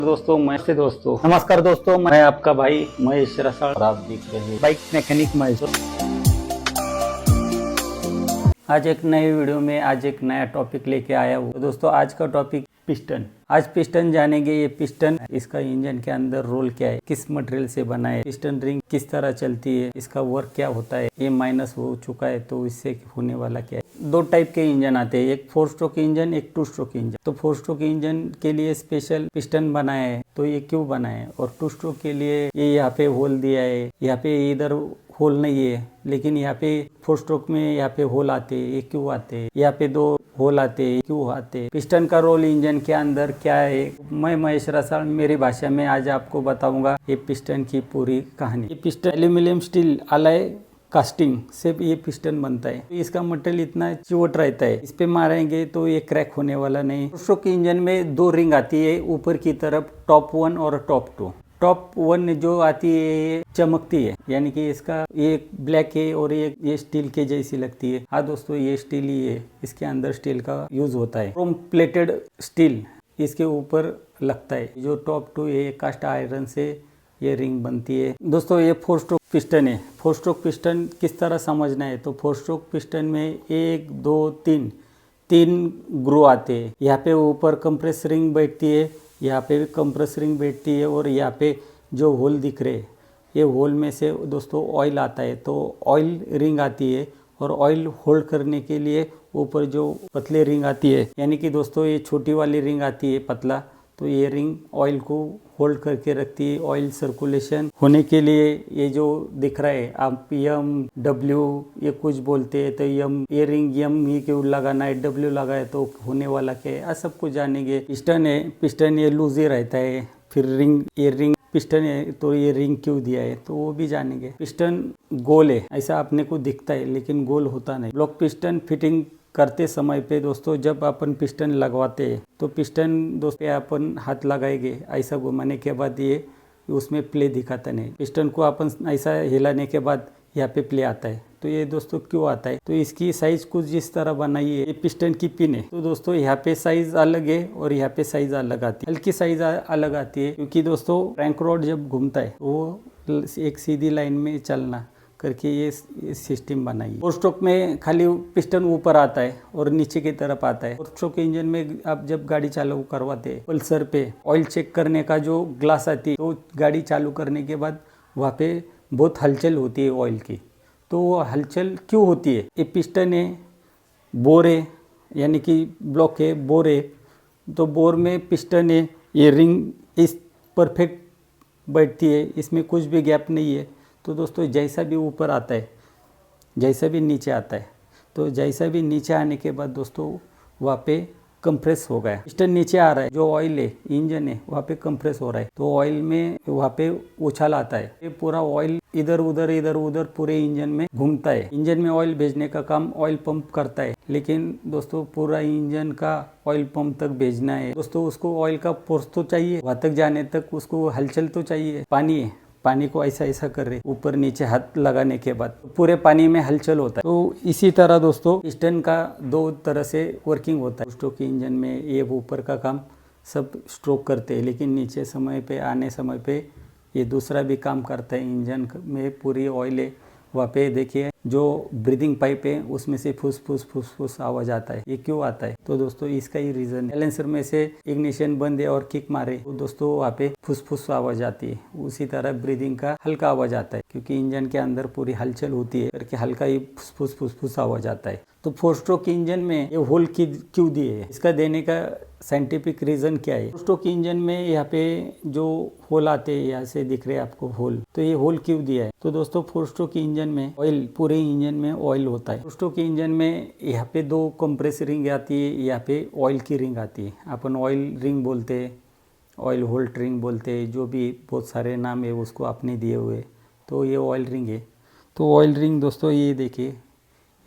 नमस्कार दोस्तों, मैं आपका भाई महेश रसाल और आप देख रहे हैं बाइक मैकेनिक महेश। आज एक नए वीडियो में आज एक नया टॉपिक लेके आया हूँ। दोस्तों आज का टॉपिक पिस्टन। आज पिस्टन जानेंगे। ये पिस्टन, इसका इंजन के अंदर रोल क्या है, किस मटेरियल से बना है, पिस्टन रिंग किस तरह चलती है, इसका वर्क क्या होता है, ये माइनस हो चुका है तो इससे होने वाला क्या है। दो टाइप के इंजन आते हैं, एक 4 स्ट्रोक इंजन, एक 2 स्ट्रोक इंजन। तो 4 स्ट्रोक इंजन के लिए स्पेशल पिस्टन बनाया है, तो ये क्यों बनाया है, और 2 स्ट्रोक के लिए ये यहाँ पे होल दिया है, यहाँ पे इधर होल नहीं है, लेकिन यहाँ पे 4 स्ट्रोक में यहाँ पे होल आते हैं, ये क्यों आते हैं, यहाँ पे 2 होल आते हैं, क्यों आते हैं, पिस्टन का रोल इंजन के अंदर क्या है। मैं महेश रसाल मेरी भाषा में आज आपको बताऊंगा ये पिस्टन की पूरी कहानी। ये piston aluminium steel alloy casting से ये पिस्टन बनता है। इसका मटेरियल इतना चिवट रहता है, इस पे मारेंगे तो ये क्रैक होने वाला नहीं। 4 स्ट्रोक इंजन में 2 रिंग आती है ऊपर की तरफ, टॉप 1 और टॉप 2। टॉप 1 जो आती है ये चमकती है, यानी कि इसका ये ब्लैक है और ये स्टील के जैसी लगती है। हाँ दोस्तों, ये स्टील ही है, इसके अंदर स्टील का यूज होता है। क्रोम प्लेटेड स्टील इसके ऊपर लगता है। जो टॉप 2 ये कास्ट आयरन से ये रिंग बनती है। दोस्तों ये 4 स्ट्रोक पिस्टन है। 4 स्ट्रोक पिस्टन किस तरह समझना है, तो 4 स्ट्रोक पिस्टन में 1 2 3 ग्रू आते हैं। यहाँ पे ऊपर कंप्रेस रिंग बैठती है, यहाँ पे भी कंप्रेस रिंग बैठती है, और यहाँ पे जो होल दिख रहे हैं ये होल में से दोस्तों ऑयल आता है। तो ऑयल रिंग आती है, और ऑयल होल्ड करने के लिए ऊपर जो पतले रिंग आती है, यानी कि दोस्तों ये छोटी वाली रिंग आती है पतला, तो ये रिंग ऑयल को होल्ड करके रखती है। ऑयल सर्कुलेशन होने के लिए ये जो दिख रहा है, आप एम डब्ल्यू ये कुछ बोलते हैं, तो एम ये रिंग एम ही क्यों लगाना है, डब्ल्यू लगाए तो होने वाला क्या है, सब कुछ जानेंगे। पिस्टन है, पिस्टन ये लूज ही रहता है। फिर रिंग, ये रिंग पिस्टन है तो ये रिंग क्यों दिया है तो वो भी जानेंगे। पिस्टन गोल है, ऐसा अपने को दिखता है लेकिन गोल होता नहीं। ब्लॉक पिस्टन फिटिंग करते समय पे दोस्तों जब अपन पिस्टन लगवाते हैं तो पिस्टन दोस्तों अपन हाथ लगाएंगे, ऐसा घुमाने के बाद ये उसमें प्ले दिखाता नहीं। पिस्टन को अपन ऐसा हिलाने के बाद यहाँ पे प्ले आता है। तो ये दोस्तों क्यों आता है, तो इसकी साइज कुछ जिस तरह बनाई है। ये पिस्टन की पिन है, तो दोस्तों यहाँ पे साइज अलग है और यहाँ पे साइज अलग आती है, हल्की साइज अलग आती है, क्योंकि दोस्तों क्रैंक रॉड जब घूमता है वो एक सीधी लाइन में चलना करके ये सिस्टम बनाई है। 4 स्ट्रोक में खाली पिस्टन ऊपर आता है और नीचे की तरफ आता है। 4 स्ट्रोक इंजन में आप जब गाड़ी चालू करवाते हैं, पल्सर पे ऑयल चेक करने का जो ग्लास आती है, तो गाड़ी चालू करने के बाद वहाँ पे बहुत हलचल होती है ऑयल की। तो वो हलचल क्यों होती है, ये पिस्टन है, बोर है, यानी कि ब्लॉक है, बोर है, तो बोर में पिस्टन है, ये रिंग इस परफेक्ट बैठती है, इसमें कुछ भी गैप नहीं है। तो दोस्तों जैसा भी ऊपर आता है, जैसा भी नीचे आता है, तो जैसा भी नीचे आने के बाद दोस्तों वहाँ पे कंप्रेस हो गया, पिस्टन नीचे आ रहा है, जो ऑयल है इंजन है वहाँ पे कंप्रेस हो रहा है, तो ऑयल में वहाँ पे उछाल आता है। ये पूरा ऑयल इधर उधर पूरे इंजन में घूमता है। इंजन में ऑयल भेजने का काम ऑयल पंप करता है, लेकिन दोस्तों पूरा इंजन का ऑयल पंप तक भेजना है दोस्तों, उसको ऑयल का फोर्स तो चाहिए, वहाँ तक जाने तक उसको हलचल तो चाहिए। पानी है, पानी को ऐसा कर रहे ऊपर नीचे हाथ लगाने के बाद पूरे पानी में हलचल होता है। तो इसी तरह दोस्तों पिस्टन का 2 तरह से वर्किंग होता है। स्ट्रोक इंजन में ये ऊपर का काम सब स्ट्रोक करते हैं, लेकिन नीचे समय पे आने समय पे ये दूसरा भी काम करता है। इंजन में पूरी ऑयल है, वहाँ पे देखिए जो ब्रीदिंग पाइप है उसमें से फुस फुस आवाज आता है। ये क्यों आता है, तो दोस्तों इसका ही रीजन है। बैलेंसर में से इग्निशन बंद है और किक मारे तो दोस्तों वहाँ पे फुस आवाज आती है। उसी तरह ब्रीदिंग का हल्का आवाज आता है, क्योंकि इंजन के अंदर पूरी हलचल होती है करके हल्का ही फुस आवाज आता है। तो 4 स्ट्रोक इंजन में ये होल क्यों दिए है, इसका देने का साइंटिफिक रीजन क्या है। 4 स्ट्रोक इंजन में यहाँ पे जो होल आते हैं, यहाँ से दिख रहे हैं आपको होल, तो ये होल क्यों दिया है, तो दोस्तों 4 स्ट्रोक इंजन में ऑयल, पूरे इंजन में ऑयल होता है। 4 स्ट्रोक इंजन में यहाँ पे 2 कंप्रेस रिंग आती है, यहाँ पे ऑयल की रिंग आती है। अपन ऑयल रिंग बोलते हैं, ऑयल होल्ड रिंग बोलते हैं, जो भी बहुत सारे नाम है उसको आपने दिए हुए। तो ये ऑयल रिंग है। तो ऑयल रिंग दोस्तों ये देखिए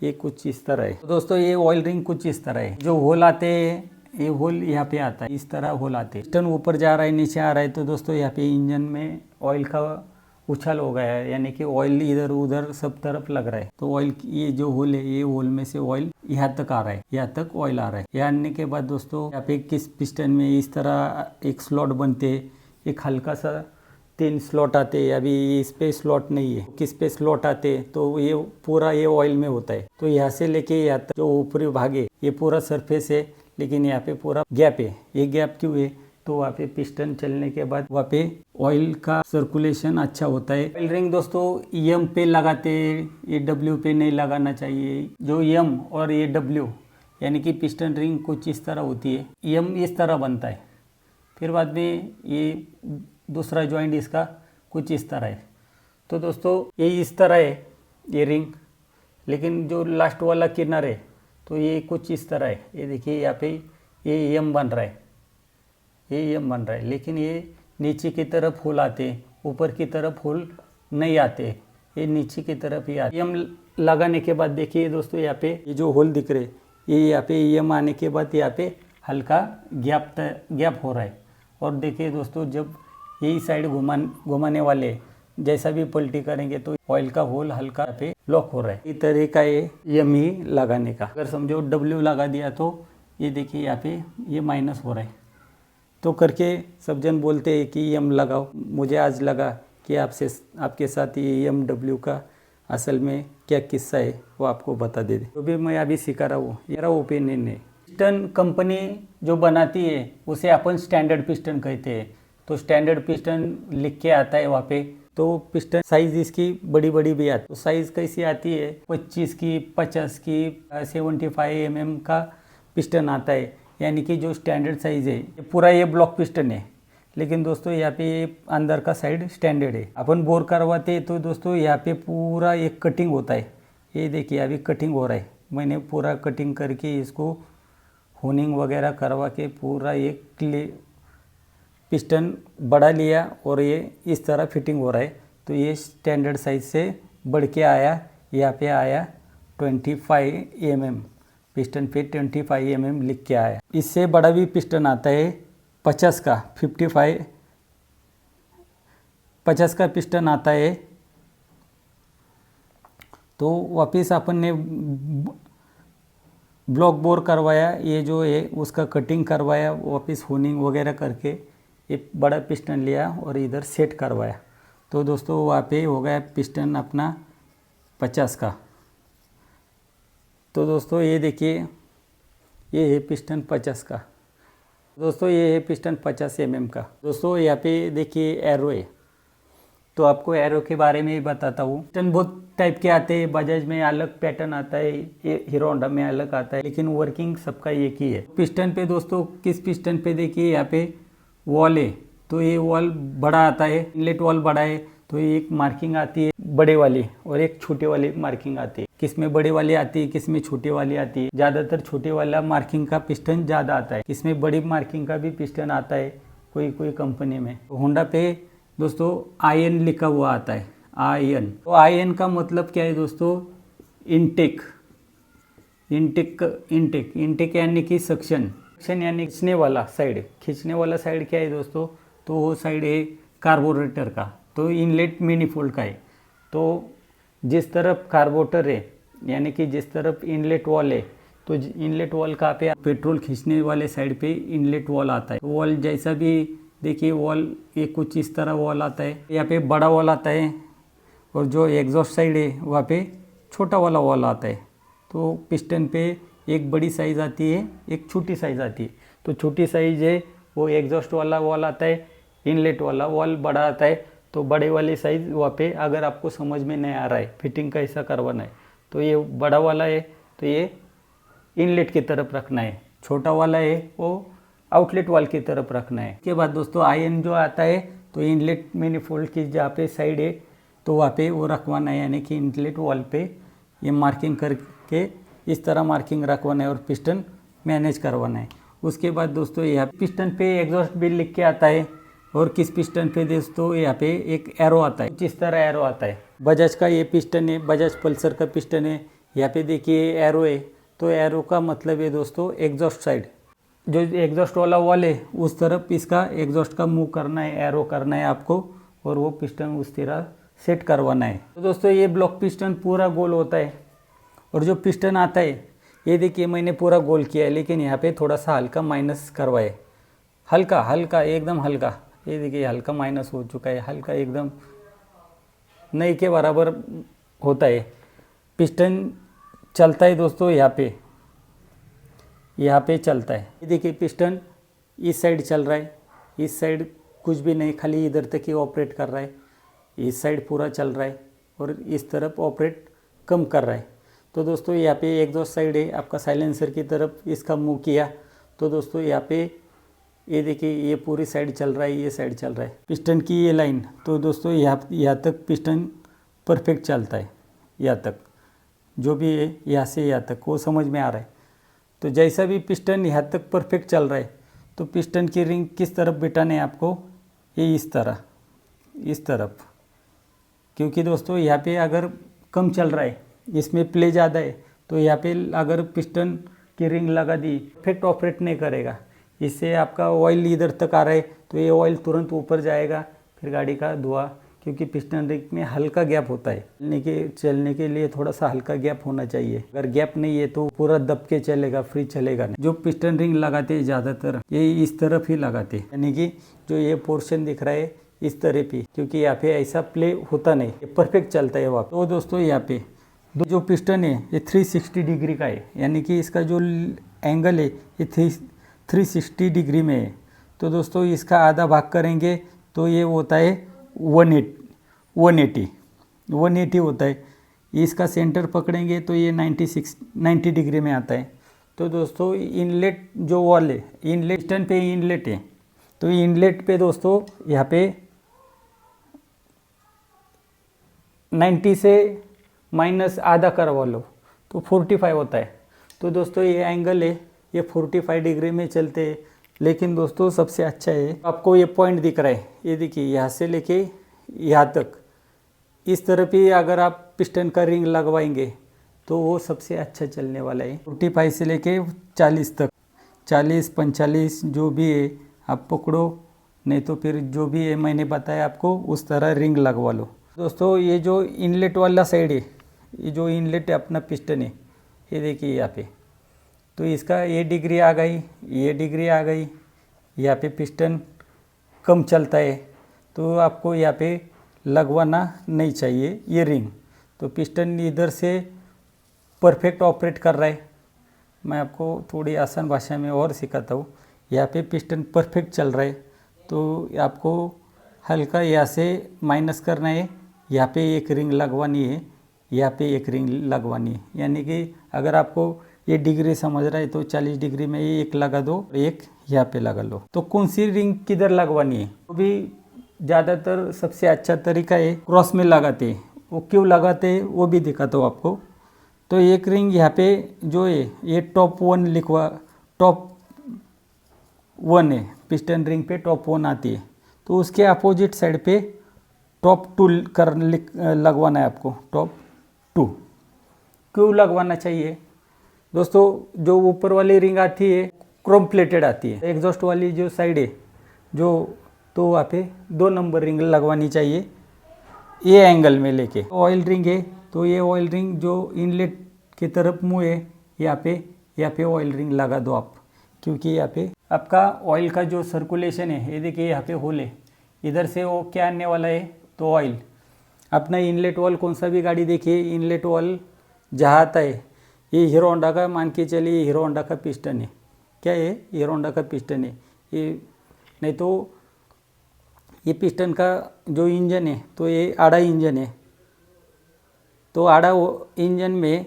ये कुछ इस तरह है। तो दोस्तों ये ऑयल रिंग कुछ इस तरह है। जो होल आते हैं, ये होल यहाँ पे आता है, इस तरह होल आते हैं। पिस्टन ऊपर जा रहा है, नीचे आ रहा है, तो दोस्तों यहाँ पे इंजन में ऑयल का उछाल हो गया है, यानी कि ऑयल इधर उधर सब तरफ लग रहा है। तो ऑयल ये जो होल है, ये होल में से ऑयल यहाँ तक आ रहा है, यहाँ तक ऑयल आ रहा है। यहाँ आने के बाद दोस्तों यहाँ पे किस पिस्टन में इस तरह एक स्लॉट बनते, एक हल्का सा 3 स्लॉट आते। अभी इस पे स्लॉट नहीं है, किस पे स्लॉट आते तो ये पूरा ये ऑयल में होता है। तो यहाँ से लेके यहाँ तक जो ऊपरी भाग है ये पूरा सरफेस है, लेकिन यहाँ पे पूरा गैप है। ये गैप क्यों है? तो वहाँ पे पिस्टन चलने के बाद वहाँ पे ऑयल का सर्कुलेशन अच्छा होता है। ऑयल रिंग दोस्तों एम पे लगाते, ये डब्ल्यू पे नहीं लगाना चाहिए। जो एम और ये डब्ल्यू यानी कि पिस्टन रिंग कुछ इस तरह होती है, एम इस तरह बनता है, फिर बाद में ये दूसरा जॉइंट इसका कुछ इस तरह है। तो दोस्तों ये इस तरह है ये रिंग, लेकिन जो लास्ट वाला किनार है तो ये कुछ इस तरह है। ये देखिए यहाँ पे ये एम बन रहा है, ये एम बन रहा है, लेकिन ये नीचे की तरफ होल आते, ऊपर की तरफ होल नहीं आते, ये नीचे की तरफ ही आते। एम लगाने के बाद देखिए दोस्तों यहाँ पे ये जो होल दिख रहे, ये यहाँ पे एम आने के बाद यहाँ पे हल्का गैप हो रहा है। और देखिए दोस्तों जब यही साइड घुमाने वाले जैसा भी पलटी करेंगे तो ऑयल का होल हल्का पे लॉक हो रहा है। इस तरीका है एम ही लगाने का। अगर समझो डब्ल्यू लगा दिया तो ये देखिए यहाँ पे ये माइनस हो रहा है। तो करके सब जन बोलते हैं कि एम लगाओ। मुझे आज लगा कि आपके साथ ये एम डब्ल्यू का असल में क्या किस्सा है वो आपको बता दे। जो भी मैं अभी सिखा रहा हूँ मेरा ओपिनियन है। पिस्टन कंपनी जो बनाती है उसे अपन स्टैंडर्ड पिस्टन कहते हैं। तो स्टैंडर्ड पिस्टन लिख के आता है वहाँ पे। तो पिस्टन साइज़ इसकी बड़ी बड़ी भी आती है। तो साइज़ कैसी आती है? 25 की, 50 की, 75 mm का पिस्टन आता है, यानी कि जो स्टैंडर्ड साइज़ है। ये पूरा ये ब्लॉक पिस्टन है, लेकिन दोस्तों यहाँ पे अंदर का साइड स्टैंडर्ड है। अपन बोर करवाते तो दोस्तों यहाँ पे पूरा एक कटिंग होता है। ये देखिए अभी कटिंग हो रहा है, मैंने पूरा कटिंग करके इसको होनिंग वगैरह करवा के पूरा एक पिस्टन बढ़ा लिया और ये इस तरह फिटिंग हो रहा है। तो ये स्टैंडर्ड साइज से बढ़ के आया, यहाँ पे आया 25 mm, पिस्टन पे 25 mm लिख के आया। इससे बड़ा भी पिस्टन आता है 50 का, 50 का पिस्टन आता है। तो वापस अपन ने ब्लॉक बोर करवाया, ये जो है उसका कटिंग करवाया, वापस होनिंग वगैरह करके एक बड़ा पिस्टन लिया और इधर सेट करवाया। तो दोस्तों वहाँ पे हो गया पिस्टन अपना 50 का। तो दोस्तों ये देखिए ये है पिस्टन 50 का। दोस्तों ये है पिस्टन 50 mm का। दोस्तों यहाँ पे देखिए एरो है, तो आपको एरो के बारे में ही बताता हूँ। पिस्टन बहुत टाइप के आते हैं, बजाज में अलग पैटर्न आता है, ये हीरो होंडा में अलग आता है, लेकिन वर्किंग सबका एक ही है। पिस्टन पे दोस्तों किस पिस्टन पे देखिए यहाँ पे वॉल है, तो ये वॉल बड़ा आता है, इनलेट वॉल बड़ा है, तो ये एक मार्किंग आती है बड़े वाली और एक छोटे वाली मार्किंग आती है। किस में बड़े वाली आती है, किस में छोटे वाली आती है। ज़्यादातर छोटे वाला मार्किंग का पिस्टन ज़्यादा आता है, किसमें बड़ी मार्किंग का भी पिस्टन आता है कोई कंपनी में। तो होंडा पे दोस्तों IN लिखा हुआ आता है, IN। तो IN का मतलब क्या है दोस्तों? इनटेक यानी कि सक्शन यानी खींचने वाला साइड। खींचने वाला साइड क्या है दोस्तों? तो वो साइड है कार्बोरेटर का, तो इनलेट मैनिफोल्ड का है। तो जिस तरफ कार्बोरेटर है यानी कि जिस तरफ इनलेट वॉल है, तो इनलेट वॉल का पे पेट्रोल खींचने वाले साइड पे इनलेट वॉल आता है। वॉल जैसा भी देखिए वॉल ये कुछ इस तरह वॉल आता है, यहाँ पे बड़ा वॉल आता है, और जो एग्जॉस्ट साइड है वहाँ पे छोटा वाला वॉल आता है। तो पिस्टन पे एक बड़ी साइज़ आती है, एक छोटी साइज़ आती है। तो छोटी साइज़ है वो एग्जॉस्ट वाला वॉल आता है, इनलेट वाला वॉल बड़ा आता है। तो बड़े वाली साइज़ वहाँ पे अगर आपको समझ में नहीं आ रहा है फिटिंग कैसा करवाना है, तो ये बड़ा वाला है तो ये इनलेट की तरफ रखना है, छोटा वाला है वो आउटलेट वॉल की तरफ रखना है। इसके बाद दोस्तों IN जो आता है तो इनलेट मैनिफोल्ड की जहाँ पे साइड है तो वहाँ पे वो रखवाना है, यानी कि इनलेट वॉल पे ये मार्किंग करके इस तरह मार्किंग रखवाना है और पिस्टन मैनेज करवाना है। उसके बाद दोस्तों यहाँ पिस्टन पे एग्जॉस्ट बिल लिख के आता है, और किस पिस्टन पे दोस्तों यहाँ पे एक एरो आता है, जिस तरह एरो आता है। बजाज का ये पिस्टन है, बजाज पल्सर का पिस्टन है, यहाँ पे देखिए एरो है। तो एरो का मतलब है दोस्तों एग्जॉस्ट साइड, जो एग्जॉस्ट वाला वॉल है उस तरफ इसका एग्जॉस्ट का मूव करना है, एरो करना है आपको, और वो पिस्टन उस तरह सेट करवाना है। तो दोस्तों ये ब्लॉक पिस्टन पूरा गोल होता है और जो पिस्टन आता है ये देखिए मैंने पूरा गोल किया है, लेकिन यहाँ पे थोड़ा सा हल्का माइनस करवाए, हल्का हल्का एकदम हल्का, ये देखिए हल्का माइनस हो चुका है, हल्का एकदम नहीं के बराबर होता है। पिस्टन चलता है दोस्तों यहाँ पे चलता है। ये देखिए पिस्टन इस साइड चल रहा है, इस साइड कुछ भी नहीं, खाली इधर तक ही ऑपरेट कर रहा है, इस साइड पूरा चल रहा है और इस तरफ ऑपरेट कम कर रहा है। तो दोस्तों यहाँ पे एग्जॉस्ट साइड है आपका साइलेंसर की तरफ, इसका मुंह किया तो दोस्तों यहाँ पे ये देखिए ये पूरी साइड चल रहा है, ये साइड चल रहा है। पिस्टन की ये लाइन तो दोस्तों यहाँ तक पिस्टन परफेक्ट चलता है, यहाँ तक जो भी है यहाँ से यहाँ तक वो समझ में आ रहा है। तो जैसा भी पिस्टन यहाँ तक परफेक्ट चल रहा है तो पिस्टन की रिंग किस तरफ बिठाने है आपको, ये इस तरफ, क्योंकि दोस्तों यहाँ पे अगर कम चल रहा है, इसमें प्ले ज़्यादा है, तो यहाँ पे अगर पिस्टन की रिंग लगा दी परफेक्ट ऑपरेट नहीं करेगा। इससे आपका ऑयल इधर तक आ रहा है तो ये ऑयल तुरंत ऊपर जाएगा, फिर गाड़ी का धुआं, क्योंकि पिस्टन रिंग में हल्का गैप होता है, चलने के लिए थोड़ा सा हल्का गैप होना चाहिए। अगर गैप नहीं है तो पूरा दब के चलेगा, फ्री चलेगा नहीं। जो पिस्टन रिंग लगाते हैं ज़्यादातर ये इस तरफ ही लगाते हैं, यानी कि जो ये पोर्शन दिख रहा है इस तरफ ही, क्योंकि यहाँ पे ऐसा प्ले होता नहीं, ये परफेक्ट चलता है वहाँ। तो दोस्तों यहाँ पे जो पिस्टन है ये 360 डिग्री का है, यानी कि इसका जो एंगल है ये 360 डिग्री में है। तो दोस्तों इसका आधा भाग करेंगे तो ये होता है 180 होता है। इसका सेंटर पकड़ेंगे तो ये 90 डिग्री में आता है। तो दोस्तों इनलेट जो वॉल है, इनलेट पिस्टन पे इनलेट है, तो इनलेट पे दोस्तों यहाँ पे 90 से माइनस आधा करवा लो तो 45 होता है। तो दोस्तों ये एंगल है ये 45 डिग्री में चलते हैं। लेकिन दोस्तों सबसे अच्छा है, आपको ये पॉइंट दिख रहा है, ये देखिए यहाँ से लेके यहाँ तक इस तरफ ही अगर आप पिस्टन का रिंग लगवाएंगे तो वो सबसे अच्छा चलने वाला है। 45 से लेके 40 तक, 40-45 जो भी है आप पकड़ो, नहीं तो फिर जो भी है मैंने बताया आपको उस तरह रिंग लगवा लो। दोस्तों ये जो इनलेट वाला साइड है, ये जो इनलेट है अपना पिस्टन है, ये देखिए यहाँ पे, तो इसका ये डिग्री आ गई, ये डिग्री आ गई, यहाँ पे पिस्टन कम चलता है तो आपको यहाँ पे लगवाना नहीं चाहिए ये रिंग। तो पिस्टन इधर से परफेक्ट ऑपरेट कर रहा है। मैं आपको थोड़ी आसान भाषा में और सिखाता हूँ। यहाँ पे पिस्टन परफेक्ट चल रहा है तो आपको हल्का यहाँ से माइनस करना है, यहाँ पे एक रिंग लगवानी है, यहाँ पे एक रिंग लगवानी है। यानी कि अगर आपको ये डिग्री समझ रहा है तो 40 डिग्री में ये एक लगा दो, एक यहाँ पे लगा लो। तो कौन सी रिंग किधर लगवानी है, वो भी ज़्यादातर सबसे अच्छा तरीका है क्रॉस में लगाते हैं। वो क्यों लगाते हैं वो भी दिखाता हूँ आपको। तो एक रिंग यहाँ पे जो है ये टॉप 1 है, पिस्टन रिंग पे टॉप 1 आती है, तो उसके अपोजिट साइड पे टॉप 2 लगवाना है आपको। टॉप 2 क्यों लगवाना चाहिए दोस्तों, जो ऊपर वाली रिंग आती है क्रोम प्लेटेड आती है, एग्जॉस्ट वाली जो साइड है जो, तो वहाँ पे 2 नंबर रिंग लगवानी चाहिए ये एंगल में लेके। ऑयल रिंग है तो ये ऑयल रिंग जो इनलेट की तरफ मुँह है यहाँ पे ऑयल रिंग लगा दो आप, क्योंकि यहाँ पे आपका ऑयल का जो सर्कुलेशन है, ये देखिए यहाँ पे होल है, इधर से वो क्या आने वाला है तो ऑयल। अपना इनलेट ऑयल कौन सा भी गाड़ी देखिए, इनलेट ऑयल जहाँ आता है, ये हीरो होंडा का मान के चलिए, हीरो होंडा का पिस्टन है, क्या है हीरो होंडा का पिस्टन है ये, नहीं तो ये पिस्टन का जो इंजन है तो ये आड़ा इंजन है, तो आड़ा इंजन में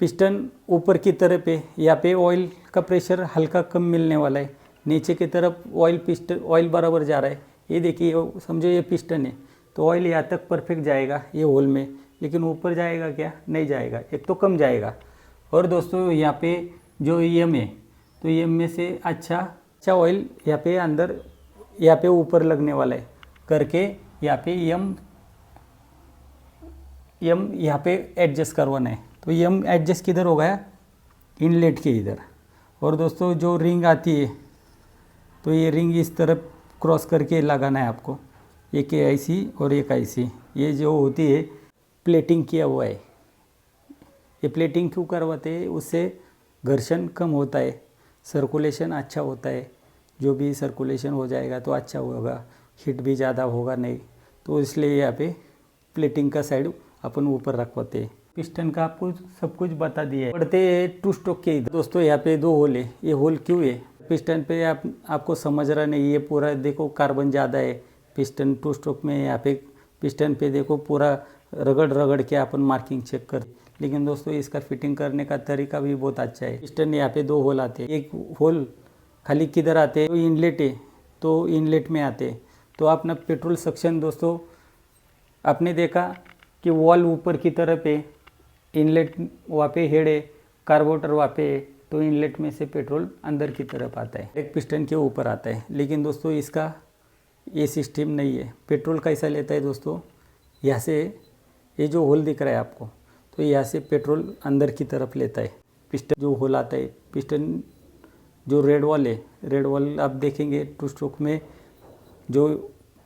पिस्टन ऊपर की तरफ है, यहाँ पे ऑयल का प्रेशर हल्का कम मिलने वाला है, नीचे की तरफ ऑयल बराबर जा रहा है। ये देखिए समझो ये पिस्टन है तो ऑयल यहाँ तक परफेक्ट जाएगा ये होल में, लेकिन ऊपर जाएगा क्या, नहीं जाएगा, एक तो कम जाएगा। और दोस्तों यहाँ पे जो ईएम है तो ईएम में से अच्छा ऑयल यहाँ पे अंदर, यहाँ पे ऊपर लगने वाला है करके, यहाँ पे ईएम यहाँ पे एडजस्ट करवाना है। तो ईएम एडजस्ट किधर हो गया, इनलेट के इधर। और दोस्तों जो रिंग आती है तो ये रिंग इस तरफ क्रॉस करके लगाना है आपको, एक ऐसी और एक ऐसी, ये जो होती है प्लेटिंग किया हुआ है। ये प्लेटिंग क्यों करवाते हैं? उससे घर्षण कम होता है, सर्कुलेशन अच्छा होता है, जो भी सर्कुलेशन हो जाएगा तो अच्छा होगा, हीट भी ज़्यादा होगा नहीं, तो इसलिए यहाँ पे प्लेटिंग का साइड अपन ऊपर रखवाते हैं। पिस्टन का आपको सब कुछ बता दिया है। पढ़ते हैं टू स्ट्रोक के। दोस्तों यहाँ पे 2 होल है, ये होल क्यों है? पिस्टन पे आपको समझ रहा नहीं, ये पूरा देखो कार्बन ज़्यादा है पिस्टन 2 स्ट्रोक में। यहाँ पे पिस्टन पे देखो पूरा रगड़ रगड़ के अपन मार्किंग चेक कर, लेकिन दोस्तों इसका फिटिंग करने का तरीका भी बहुत अच्छा है। पिस्टन यहाँ पे 2 होल आते हैं, एक होल खाली किधर आते हैं? तो इनलेट है, तो इनलेट में आते हैं। तो अपना पेट्रोल सक्शन दोस्तों आपने देखा कि वॉल ऊपर की तरफ है, इनलेट वहाँ पे हेड है, कार्बोरेटर वहाँ पे है, तो इनलेट में से पेट्रोल अंदर की तरफ आता है, एक पिस्टन के ऊपर आता है। लेकिन दोस्तों इसका ये सिस्टम नहीं है। पेट्रोल कैसा लेता है दोस्तों? यहाँ से ये जो होल दिख रहा है आपको, तो यहाँ से पेट्रोल अंदर की तरफ लेता है। पिस्टन जो होल आता है, पिस्टन जो रेड वॉल है, रेड वॉल आप देखेंगे 2 स्ट्रोक में जो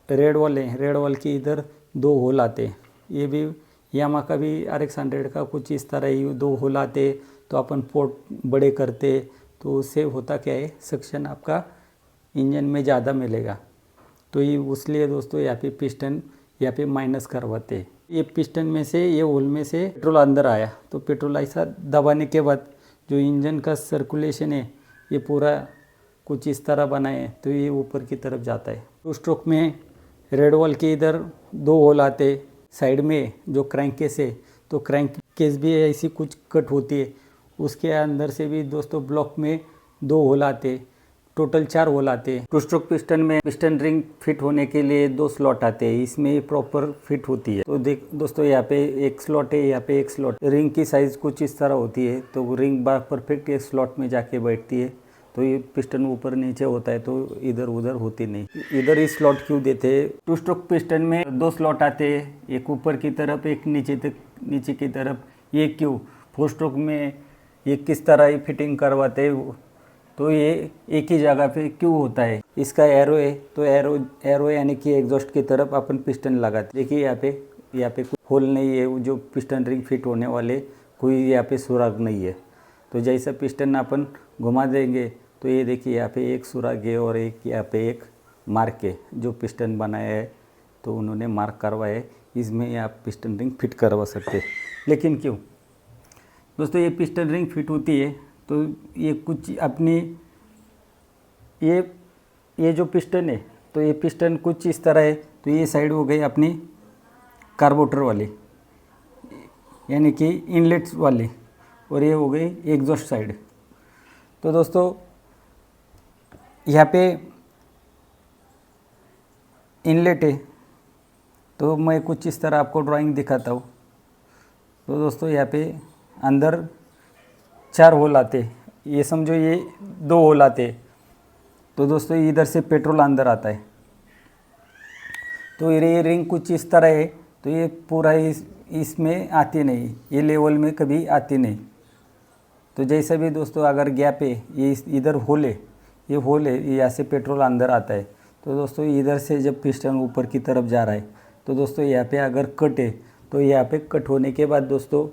रेड वॉल है, रेड वॉल के इधर 2 होल आते हैं। ये भी यामा का भी RX100 का कुछ इस तरह ही 2 होल आते, तो अपन पोर्ट बड़े करते, तो उससे होता क्या है, सक्शन आपका इंजन में ज़्यादा मिलेगा। तो ये उसलिए दोस्तों यहाँ पे पिस्टन यहाँ पे माइनस करवाते। ये पिस्टन में से, ये होल में से पेट्रोल अंदर आया, तो पेट्रोल ऐसा दबाने के बाद जो इंजन का सर्कुलेशन है ये पूरा कुछ इस तरह बना है, तो ये ऊपर की तरफ जाता है। 2 स्ट्रोक में रेड वॉल के इधर 2 होल आते, साइड में जो क्रैंक केस है, तो क्रैंक केस भी ऐसी कुछ कट होती है, उसके अंदर से भी दोस्तों ब्लॉक में 2 होल आते, टोटल 4 होल आते हैं। 2 स्ट्रोक पिस्टन में पिस्टन रिंग फिट होने के लिए 2 स्लॉट आते हैं, इसमें प्रॉपर फिट होती है। तो देख दोस्तों यहाँ पे एक स्लॉट है, यहाँ पे एक स्लॉट। रिंग की साइज़ कुछ इस तरह होती है, तो रिंग बार परफेक्ट एक स्लॉट में जाके बैठती है, तो ये पिस्टन ऊपर नीचे होता है, तो इधर उधर होती नहीं। इधर ही स्लॉट क्यों देते हैं? 2 स्ट्रोक पिस्टन में 2 स्लॉट आते हैं, एक ऊपर की तरफ, एक नीचे की तरफ। ये क्यों? 4 स्ट्रोक में ये किस तरह ही फिटिंग करवाते हैं, तो ये एक ही जगह पे क्यों होता है? इसका एरो है, तो एरो यानी कि एग्जॉस्ट की तरफ अपन पिस्टन लगाते। देखिए यहाँ पे कोई होल नहीं है, जो पिस्टन रिंग फिट होने वाले कोई यहाँ पे सुराग नहीं है। तो जैसा पिस्टन अपन घुमा देंगे, तो ये देखिए यहाँ पे एक सुराग है और एक यहाँ पे एक मार्क है, जो पिस्टन बनाया है तो उन्होंने मार्क करवाया है, इसमें आप पिस्टन रिंग फिट करवा सकते हैं। लेकिन क्यों दोस्तों ये पिस्टन रिंग फिट होती है? तो ये कुछ अपनी ये जो पिस्टन है, तो ये पिस्टन कुछ इस तरह है, तो ये साइड हो गई अपनी कार्बोरेटर वाली यानी कि इनलेट्स वाली, और ये हो गई एग्जॉस्ट साइड। तो दोस्तों यहाँ पे इनलेट है, तो मैं कुछ इस तरह आपको ड्राइंग दिखाता हूँ। तो दोस्तों यहाँ पे अंदर 4 होल आते, ये समझो ये 2 होल आते, तो दोस्तों इधर से पेट्रोल अंदर आता है। तो ये रिंग कुछ इस तरह है, तो ये पूरा इसमें आती नहीं, ये लेवल में कभी आती नहीं। तो जैसे भी दोस्तों अगर गैप है, ये इधर होल है, ये होल है, ये यहाँ से पेट्रोल अंदर आता है। तो दोस्तों इधर से जब पिस्टन ऊपर की तरफ जा रहा है, तो दोस्तों यहाँ पे अगर कट है, तो यहाँ पे कट होने के बाद दोस्तों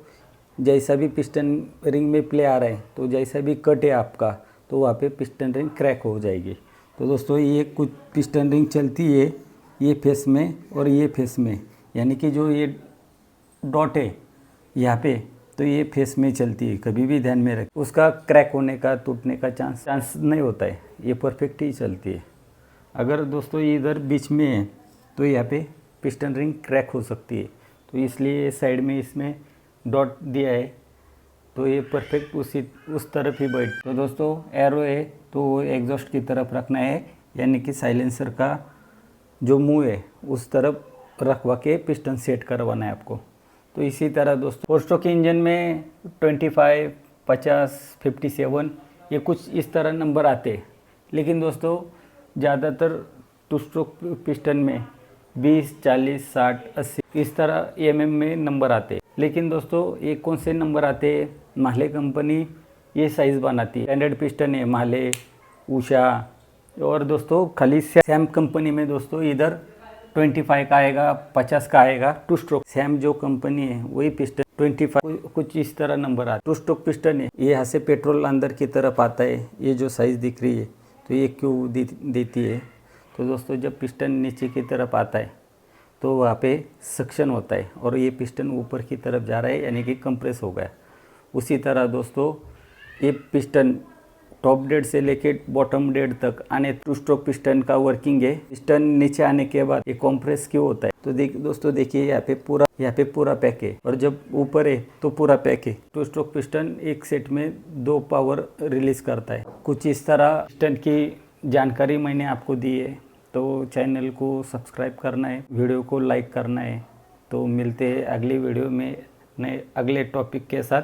जैसा भी पिस्टन रिंग में प्ले आ रहा है, तो जैसा भी कट है आपका, तो वहाँ पे पिस्टन रिंग क्रैक हो जाएगी। तो दोस्तों ये कुछ पिस्टन रिंग चलती है ये फेस में और ये फेस में, यानी कि जो ये डॉट है यहाँ पे, तो ये फेस में चलती है, कभी भी ध्यान में रख, उसका क्रैक होने का, टूटने का चांस नहीं होता है, ये परफेक्ट ही चलती है। अगर दोस्तों ये इधर बीच में है, तो यहाँ पे पिस्टन रिंग क्रैक हो सकती है, तो इसलिए साइड में इसमें डॉट दिया है, तो ये परफेक्ट उस तरफ ही बैठ। तो दोस्तों एरो है, तो वो एग्जॉस्ट की तरफ रखना है, यानी कि साइलेंसर का जो मुंह है उस तरफ रखवा के पिस्टन सेट करवाना है आपको। तो इसी तरह दोस्तों 4 स्ट्रोक इंजन में 25, 50, 57 ये कुछ इस तरह नंबर आते हैं, लेकिन दोस्तों ज़्यादातर 2 स्ट्रोक पिस्टन में 20, 40, 60, 80 इस तरह mm में नंबर आते हैं। लेकिन दोस्तों ये कौन से नंबर आते हैं? माहले कंपनी ये साइज़ बनाती है, स्टैंडर्ड पिस्टन है माहले, उषा, और दोस्तों खाली सैम कंपनी में दोस्तों इधर 25 का आएगा, 50 का आएगा। टू स्ट्रोक सेम जो कंपनी है वही पिस्टन 25 कुछ इस तरह नंबर आता है। टू स्ट्रोक पिस्टन है, ये यहाँ से पेट्रोल अंदर की तरफ आता है। ये जो साइज़ दिख रही है तो ये क्यों देती है, तो दोस्तों जब पिस्टन नीचे की तरफ आता है तो वहाँ पे सक्शन होता है और ये पिस्टन ऊपर की तरफ जा रहा है, यानी कि कंप्रेस हो गया। उसी तरह दोस्तों ये पिस्टन टॉप डेड से लेके बॉटम डेड तक आने टू स्ट्रोक पिस्टन का वर्किंग है। पिस्टन नीचे आने के बाद ये कॉम्प्रेस क्यों होता है, तो दोस्तों देखिए यहाँ पे पूरा पैक है और जब ऊपर है तो पूरा पैक है। टू स्ट्रोक पिस्टन एक सेट में 2 पावर रिलीज करता है। कुछ इस तरह पिस्टन की जानकारी मैंने आपको दी है, तो चैनल को सब्सक्राइब करना है, वीडियो को लाइक करना है। तो मिलते हैं अगली वीडियो में नए अगले टॉपिक के साथ।